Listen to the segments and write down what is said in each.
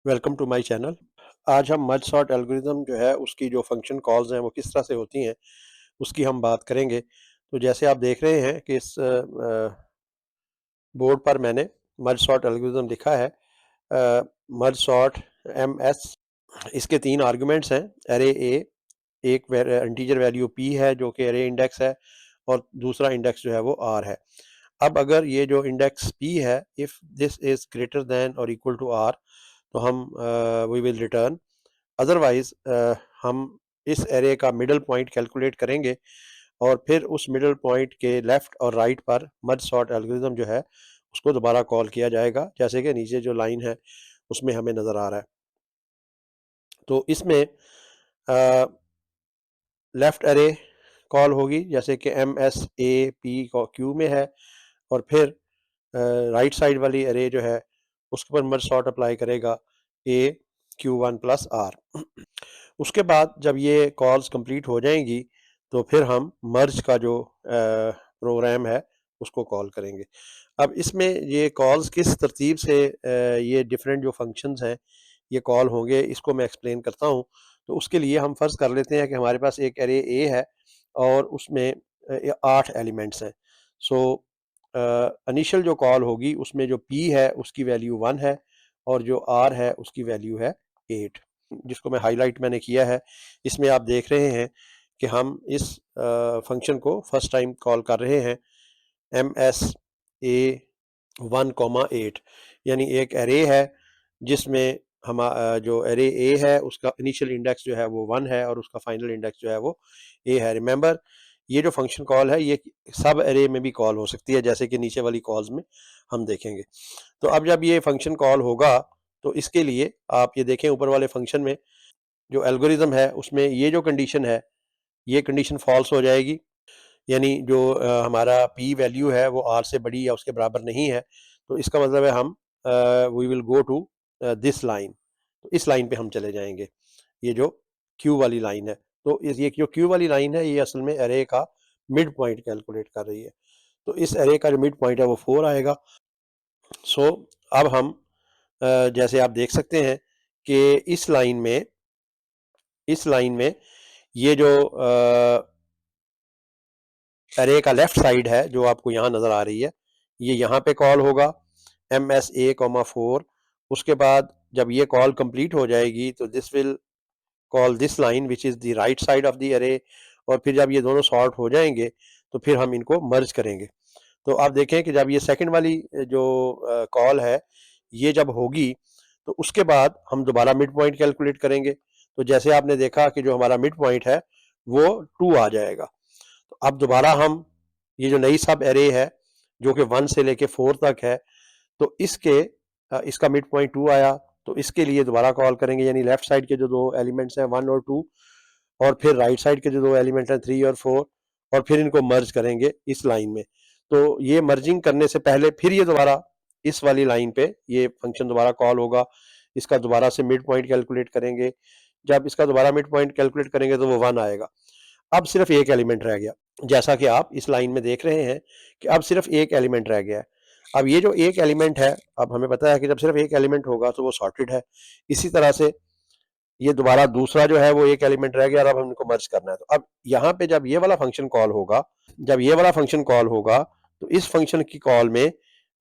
Welcome to my channel. आज हम merge sort algorithm जो है उसकी जो फंक्शन कॉल्स हैं वो किस तरह से होती हैं उसकी हम बात करेंगे। तो जैसे आप देख रहे हैं कि इस बोर्ड पर मैंने मर्ज सॉर्ट एल्गोरिथम लिखा है। मर्ज सॉर्ट एम एस, इसके तीन आर्गुमेंट्स हैं। एरे ए, एक इंटीजर वैल्यू पी है जो कि एरे इंडेक्स है, और दूसरा इंडेक्स जो है वो आर है। अब अगर ये जो इंडेक्स पी है, if this is greater than और इक्वल टू आर, तो हम वी विल रिटर्न। अदरवाइज हम इस एरे का मिडल पॉइंट कैलकुलेट करेंगे और फिर उस मिडल पॉइंट के लेफ्ट और राइट पर मर्ज सॉर्ट एल्गोरिथम जो है उसको दोबारा कॉल किया जाएगा, जैसे कि नीचे जो लाइन है उसमें हमें नज़र आ रहा है। तो इसमें लेफ्ट एरे कॉल होगी, जैसे कि M S A P Q में है, और फिर राइट साइड वाली एरे जो है उसके ऊपर मर्ज सॉर्ट अप्लाई करेगा ए क्यू वन प्लस आर। उसके बाद जब ये कॉल्स कंप्लीट हो जाएंगी तो फिर हम मर्ज का जो प्रोग्राम है उसको कॉल करेंगे। अब इसमें ये कॉल्स किस तरतीब से ये डिफरेंट जो फंक्शंस हैं ये कॉल होंगे, इसको मैं एक्सप्लेन करता हूँ। तो उसके लिए हम फर्ज कर लेते हैं कि हमारे पास एक एरे ए है और उसमें 8 एलिमेंट्स हैं। सो इनिशियल जो कॉल होगी उसमें जो पी है उसकी वैल्यू 1 है और जो आर है उसकी वैल्यू है 8, जिसको मैं हाईलाइट मैंने किया है। इसमें आप देख रहे हैं कि हम इस फंक्शन को फर्स्ट टाइम कॉल कर रहे हैं, एम एस ए 1,8, यानी एक एरे है जिसमें हम जो एरे ए है उसका इनिशियल इंडेक्स जो है वो 1 है और उसका फाइनल इंडेक्स जो है वो ए है। रिमेंबर, ये जो फंक्शन कॉल है ये सब एरे में भी कॉल हो सकती है, जैसे कि नीचे वाली कॉल्स में हम देखेंगे। तो अब जब ये फंक्शन कॉल होगा तो इसके लिए आप ये देखें ऊपर वाले फंक्शन में जो एल्गोरिदम है उसमें ये जो कंडीशन है ये कंडीशन फॉल्स हो जाएगी, यानी जो हमारा पी वैल्यू है वो आर से बड़ी या उसके बराबर नहीं है। तो इसका मतलब है हम we will go to this line, तो इस लाइन पे हम चले जाएंगे, ये जो क्यू वाली लाइन है। तो ये जो क्यू वाली लाइन है ये असल में एरे का मिड पॉइंट कैलकुलेट कर रही है। तो इस एरे का जो मिड पॉइंट है वो 4 आएगा। सो अब हम जैसे आप देख सकते हैं कि इस लाइन में ये जो एरे का लेफ्ट साइड है जो आपको यहाँ नज़र आ रही है, ये यहाँ पे कॉल होगा एम एस ए कॉमा 4। उसके बाद जब ये कॉल कंप्लीट हो जाएगी तो this will call this line which is the right side of the array, और फिर जब ये दोनों सॉर्ट हो जाएंगे तो फिर हम इनको मर्ज करेंगे। तो आप देखें कि जब ये सेकंड वाली जो कॉल है ये जब होगी तो उसके बाद हम दोबारा मिड पॉइंट कैलकुलेट करेंगे। तो जैसे आपने देखा कि जो हमारा मिड पॉइंट है वो 2 आ जाएगा। तो अब दोबारा हम ये जो नई सब एरे है जो कि 1 से लेके 4 तक है, तो इसका मिड पॉइंट 2 आया, तो इसके लिए दोबारा कॉल करेंगे, यानी लेफ्ट साइड के जो दो एलिमेंट्स हैं 1 और 2, और फिर राइट साइड के जो दो एलिमेंट हैं 3 और 4, और फिर इनको मर्ज करेंगे इस लाइन में। तो ये मर्जिंग करने से पहले फिर ये दोबारा इस वाली लाइन पे ये फंक्शन दोबारा कॉल होगा, इसका दोबारा से मिड पॉइंट कैलकुलेट करेंगे। जब इसका दोबारा मिड पॉइंट कैलकुलेट करेंगे तो वो 1 आएगा। अब सिर्फ एक एलिमेंट रह गया, जैसा कि आप इस लाइन में देख रहे हैं कि अब सिर्फ एक एलिमेंट रह गया है। अब ये जो एक एलिमेंट है, अब हमें पता है कि जब सिर्फ एक एलिमेंट होगा तो वो सॉर्टेड है। इसी तरह से ये दोबारा दूसरा जो है वो एक एलिमेंट रह गया और अब हम इनको मर्ज करना है। तो अब यहाँ पे जब ये वाला फंक्शन कॉल होगा, तो इस फंक्शन की कॉल में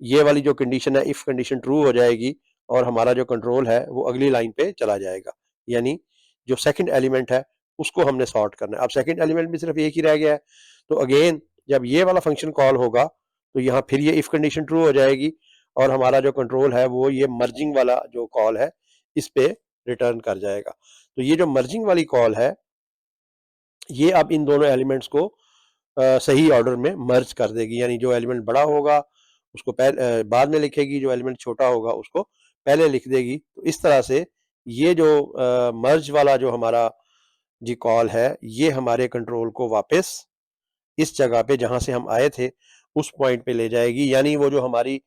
ये वाली जो कंडीशन है, इफ कंडीशन ट्रू हो जाएगी और हमारा जो कंट्रोल है वो अगली लाइन पे चला जाएगा, यानी जो सेकंड एलिमेंट है उसको हमने सॉर्ट करना है। अब सेकंड एलिमेंट भी सिर्फ एक ही रह गया है, तो अगेन जब ये वाला फंक्शन कॉल होगा तो यहाँ फिर ये इफ कंडीशन ट्रू हो जाएगी और हमारा जो कंट्रोल है वो ये मर्जिंग वाला जो कॉल है इस पे रिटर्न कर जाएगा। तो ये जो मर्जिंग वाली कॉल है ये अब इन दोनों एलिमेंट्स को सही ऑर्डर में मर्ज कर देगी, यानी जो एलिमेंट बड़ा होगा उसको बाद में लिखेगी, जो एलिमेंट छोटा होगा उसको पहले लिख देगी। तो इस तरह से ये जो मर्ज वाला जो हमारा जी कॉल है ये हमारे कंट्रोल को वापस इस जगह पे जहां से हम आए थे उस पॉइंट पे ले जाएगी, यानी वो जो हमारी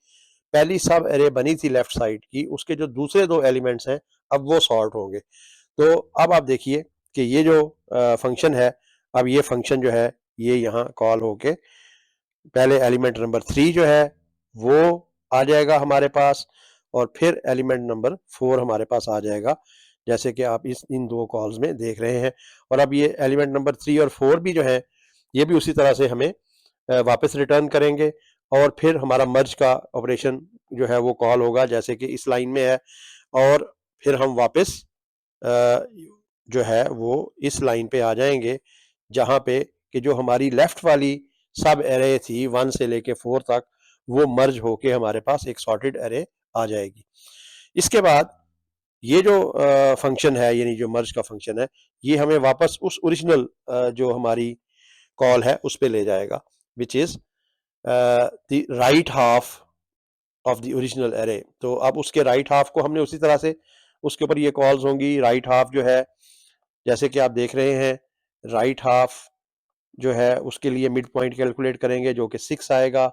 पहली सब एरे बनी थी लेफ्ट साइड की उसके जो दूसरे दो एलिमेंट्स हैं अब वो सॉर्ट होंगे। तो अब आप देखिए कि ये जो फंक्शन है, अब ये फंक्शन जो है ये यहाँ कॉल होके पहले एलिमेंट नंबर 3 जो है वो आ जाएगा हमारे पास, और फिर एलिमेंट नंबर 4 हमारे पास आ जाएगा, जैसे कि आप इन 2 कॉल्स में देख रहे हैं। और अब ये एलिमेंट नंबर 3 और 4 भी जो है, ये भी उसी तरह से हमें वापस रिटर्न करेंगे और फिर हमारा मर्ज का ऑपरेशन जो है वो कॉल होगा, जैसे कि इस लाइन में है, और फिर हम वापस जो है वो इस लाइन पे आ जाएंगे, जहां पे कि जो हमारी लेफ्ट वाली सब एरे थी 1 से लेके 4 तक, वो मर्ज होके हमारे पास एक सॉर्टेड एरे आ जाएगी। इसके बाद ये जो फंक्शन है, यानी जो मर्ज का फंक्शन है, ये हमें वापस उस ओरिजिनल जो हमारी कॉल है उस पे ले जाएगा, which is the right half of the original array. तो अब उसके राइट हाफ को हमने उसी तरह से, उसके ऊपर ये कॉल्स होंगी। राइट हाफ जो है, जैसे कि आप देख रहे हैं, राइट हाफ जो है उसके लिए मिड पॉइंट कैलकुलेट करेंगे जो कि 6 आएगा।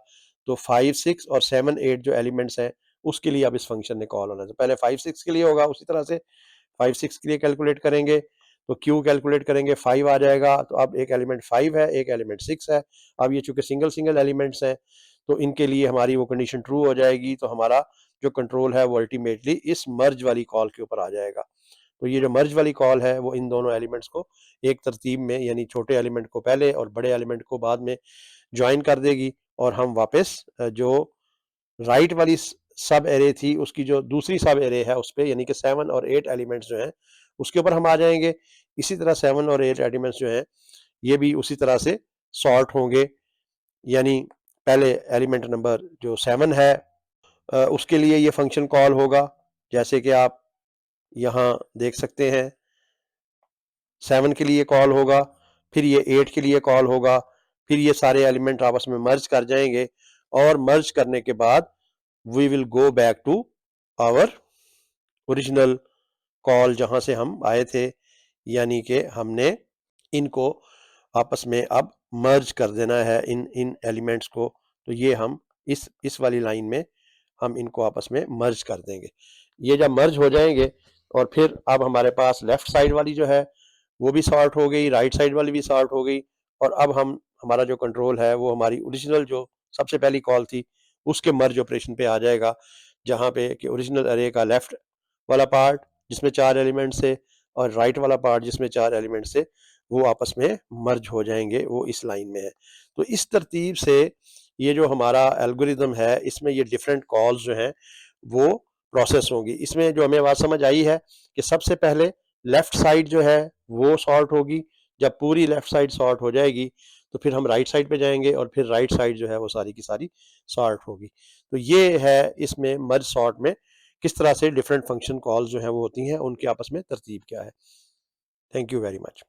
तो 5, 6 और 7, 8 जो एलिमेंट्स हैं उसके लिए अब इस फंक्शन ने कॉल होना है। तो पहले 5, 6 के लिए होगा, उसी तरह से 5, 6 के लिए कैलकुलेट करेंगे, तो क्यू कैलकुलेट करेंगे, 5 आ जाएगा। तो अब एक एलिमेंट 5 है, एक एलिमेंट 6 है। अब ये चूंकि सिंगल सिंगल एलिमेंट्स हैं, तो इनके लिए हमारी वो कंडीशन ट्रू हो जाएगी, तो हमारा जो कंट्रोल है वो अल्टीमेटली इस मर्ज वाली कॉल के ऊपर आ जाएगा। तो ये जो मर्ज वाली कॉल है वो इन दोनों एलिमेंट्स को एक तरतीब में, यानी छोटे एलिमेंट को पहले और बड़े एलिमेंट को बाद में ज्वाइन कर देगी, और हम वापस जो राइट वाली सब एरे थी उसकी जो दूसरी सब एरे है उस पर, यानी कि 7 और 8 एलिमेंट्स जो हैं उसके ऊपर हम आ जाएंगे। इसी तरह 7 और 8 एलिमेंट्स जो हैं ये भी उसी तरह से सॉर्ट होंगे, यानी पहले एलिमेंट नंबर जो 7 है उसके लिए ये फंक्शन कॉल होगा, जैसे कि आप यहाँ देख सकते हैं। 7 के लिए कॉल होगा, फिर ये 8 के लिए कॉल होगा, फिर ये सारे एलिमेंट आपस में मर्ज कर जाएंगे, और मर्ज करने के बाद we will go back to our original call जहां से हम आए थे, यानी कि हमने इनको आपस में अब मर्ज कर देना है, इन इन एलिमेंट्स को। तो ये हम इस वाली लाइन में हम इनको आपस में मर्ज कर देंगे। ये जब मर्ज हो जाएंगे, और फिर अब हमारे पास लेफ्ट साइड वाली जो है वो भी सॉर्ट हो गई, राइट साइड वाली भी सॉर्ट हो गई, और अब हम हमारा जो कंट्रोल है वो हमारी ओरिजिनल जो सबसे पहली कॉल थी उसके मर्ज ऑपरेशन पे आ जाएगा, जहाँ पे कि ओरिजिनल अरे का लेफ्ट वाला पार्ट जिसमें 4 एलिमेंट्स थे और राइट वाला पार्ट जिसमें 4 एलिमेंट्स थे, वो आपस में मर्ज हो जाएंगे, वो इस लाइन में है। तो इस तरतीब से ये जो हमारा एल्गोरिदम है, इसमें ये डिफरेंट कॉल्स जो हैं वो प्रोसेस होंगी। इसमें जो हमें बात समझ आई है कि सबसे पहले लेफ्ट साइड जो है वो सॉर्ट होगी। जब पूरी लेफ्ट साइड सॉर्ट हो जाएगी तो फिर हम राइट साइड पे जाएंगे, और फिर राइट साइड जो है वो सारी की सारी सॉर्ट होगी। तो ये है इसमें मर्ज सॉर्ट में किस तरह से डिफरेंट फंक्शन कॉल्स जो है वो होती हैं, उनके आपस में तरतीब क्या है। Thank you very much.